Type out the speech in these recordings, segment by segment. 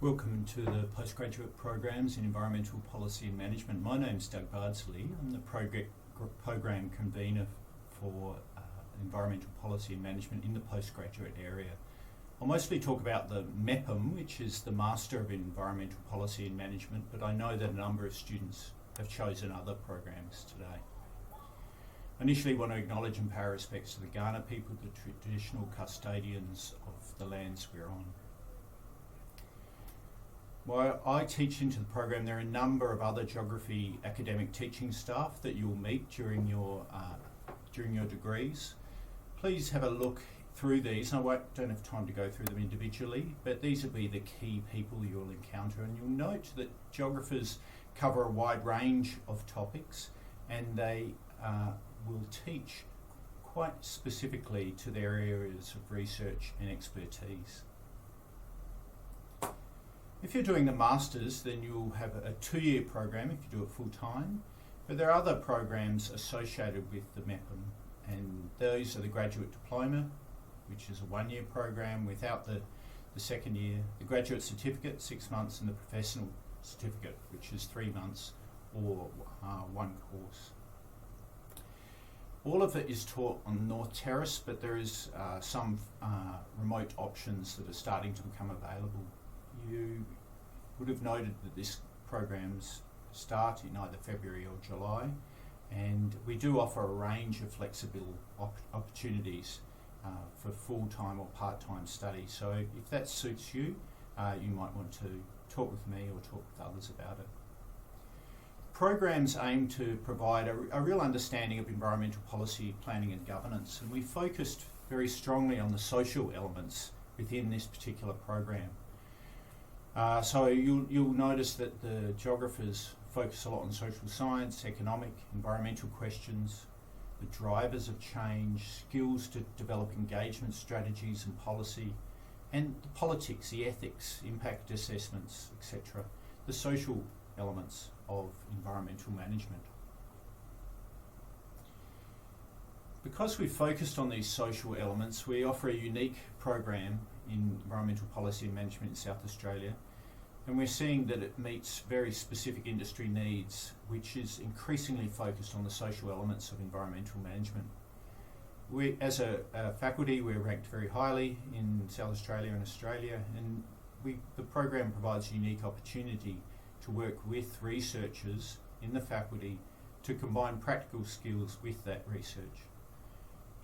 Welcome to the postgraduate programs in environmental policy and management. My name's Doug Bardsley. I'm the program convener for environmental policy and management in the postgraduate area. I'll mostly talk about the MEPM, which is the Master of Environmental Policy and Management, but I know that a number of students have chosen other programs today. I initially want to acknowledge and pay respects to the Kaurna people, the traditional custodians of the lands we're on. While I teach into the program, there are a number of other geography academic teaching staff that you'll meet during your degrees. Please have a look through these. I don't have time to go through them individually, but these will be the key people you'll encounter, and you'll note that geographers cover a wide range of topics, and they will teach quite specifically to their areas of research and expertise. If you're doing the Masters, then you'll have a 2-year program if you do it full time, but there are other programs associated with the MEPM, and those are the Graduate Diploma, which is a 1-year program without the second year, the Graduate Certificate, 6 months, and the Professional Certificate, which is 3 months or 1 course. All of it is taught on North Terrace, but there is some remote options that are starting to become available. You would have noted that this programs start in either February or July, and we do offer a range of flexible opportunities for full-time or part-time study. So if that suits you, you might want to talk with me or talk with others about it. Programs aim to provide a real understanding of environmental policy, planning and governance, and we focused very strongly on the social elements within this particular program. So you'll notice that the geographers focus a lot on social science, economic, environmental questions, the drivers of change, skills to develop engagement strategies and policy, and the politics, the ethics, impact assessments, etc., the social elements of environmental management. Because we've focused on these social elements, we offer a unique program in environmental policy and management in South Australia, and we're seeing that it meets very specific industry needs, which is increasingly focused on the social elements of environmental management. We, as a faculty, we're ranked very highly in South Australia and Australia, and the program provides a unique opportunity to work with researchers in the faculty to combine practical skills with that research.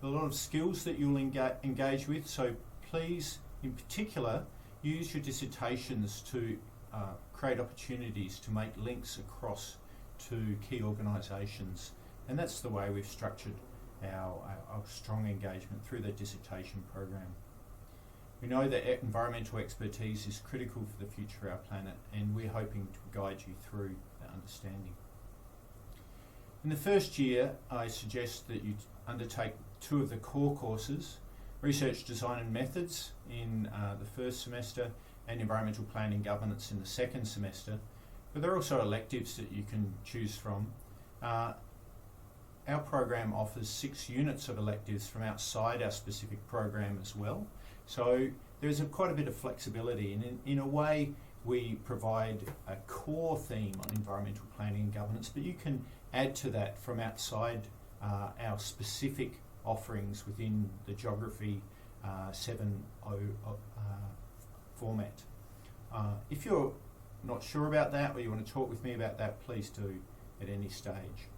A lot of skills that you'll engage with, so please, in particular, use your dissertations to create opportunities to make links across to key organisations, and that's the way we've structured our strong engagement through the dissertation program. We know that environmental expertise is critical for the future of our planet, and we're hoping to guide you through that understanding. In the first year, I suggest that you undertake 2 of the core courses, Research Design and Methods in the first semester and Environmental Planning Governance in the second semester, but there are also electives that you can choose from. Our program offers 6 units of electives from outside our specific program as well, so there's quite a bit of flexibility, and in a way we provide a core theme on environmental planning and governance, but you can add to that from outside our specific offerings within the Geography 7.0 format. If you're not sure about that or you want to talk with me about that, please do at any stage.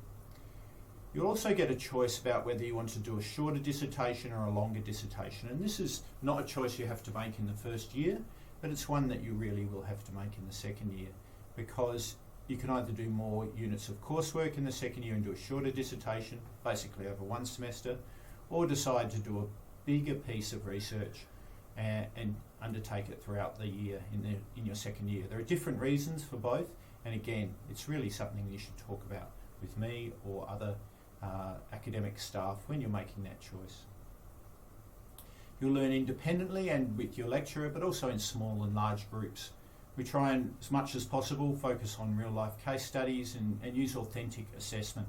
You'll also get a choice about whether you want to do a shorter dissertation or a longer dissertation, and this is not a choice you have to make in the first year, but it's one that you really will have to make in the second year, because you can either do more units of coursework in the second year and do a shorter dissertation, basically over 1 semester, or decide to do a bigger piece of research and undertake it throughout the year in your second year. There are different reasons for both, and again, it's really something you should talk about with me or other academic staff when you're making that choice. You'll learn independently and with your lecturer, but also in small and large groups. We try and, as much as possible, focus on real-life case studies and use authentic assessment,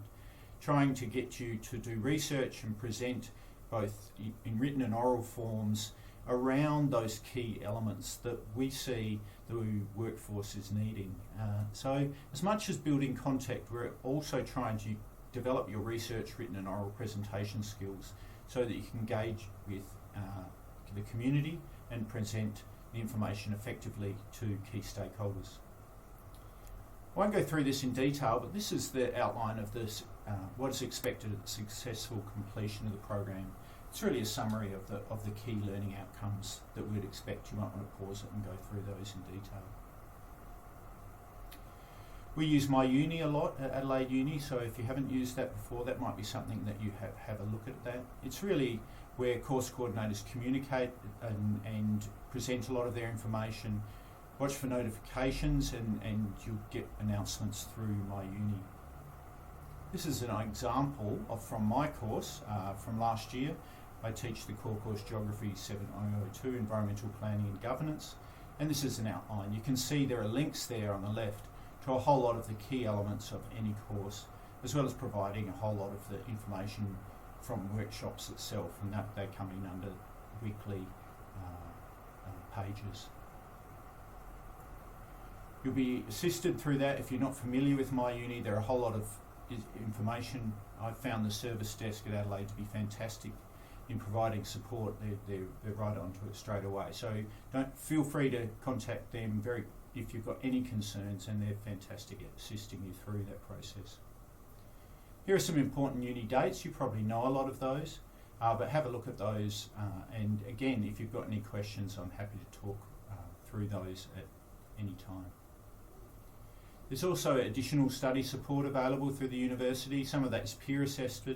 trying to get you to do research and present both in written and oral forms around those key elements that we see the workforce is needing. So as much as building contact, we're also trying to develop your research, written and oral presentation skills so that you can engage with the community and present the information effectively to key stakeholders. I won't go through this in detail, but this is the outline of this, what is expected at the successful completion of the program. It's really a summary of the key learning outcomes that we'd expect. You might want to pause it and go through those in detail. We use MyUni a lot at Adelaide Uni, so if you haven't used that before, that might be something that you have a look at that. It's really where course coordinators communicate and present a lot of their information. Watch for notifications and you'll get announcements through MyUni. This is an example from my course from last year. I teach the core course Geography 7002, Environmental Planning and Governance, and this is an outline. You can see there are links there on the left to a whole lot of the key elements of any course, as well as providing a whole lot of the information from workshops itself, and that they come in under weekly pages. You'll be assisted through that. If you're not familiar with MyUni, there are a whole lot of information. I found the service desk at Adelaide to be fantastic in providing support. They're right onto it straight away. So feel free to contact them if you've got any concerns, and they're fantastic at assisting you through that process. Here are some important uni dates. You probably know a lot of those, but have a look at those. And again, if you've got any questions, I'm happy to talk through those at any time. There's also additional study support available through the university. Some of that is peer assessed,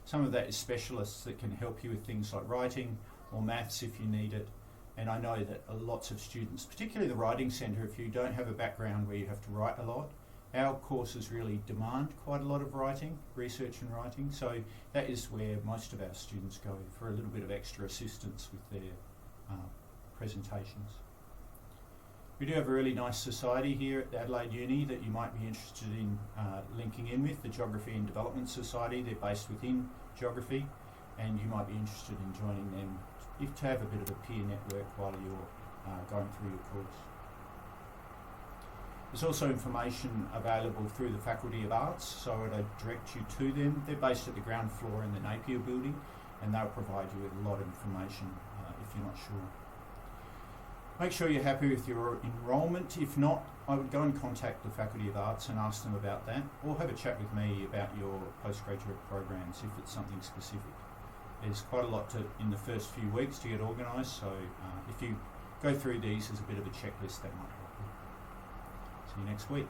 some of that is specialists that can help you with things like writing or maths if you need it. And I know that lots of students, particularly the writing centre, if you don't have a background where you have to write a lot, our courses really demand quite a lot of writing, research and writing. So that is where most of our students go for a little bit of extra assistance with their presentations. We do have a really nice society here at Adelaide Uni that you might be interested in linking in with, the Geography and Development Society. They're based within Geography, and you might be interested in joining them to have a bit of a peer network while you're going through your course. There's also information available through the Faculty of Arts, so I'd direct you to them. They're based at the ground floor in the Napier building, and they'll provide you with a lot of information if you're not sure. Make sure you're happy with your enrolment. If not, I would go and contact the Faculty of Arts and ask them about that, or have a chat with me about your postgraduate programs if it's something specific. There's quite a lot in the first few weeks to get organised, so if you go through these as a bit of a checklist, that might help you. See you next week.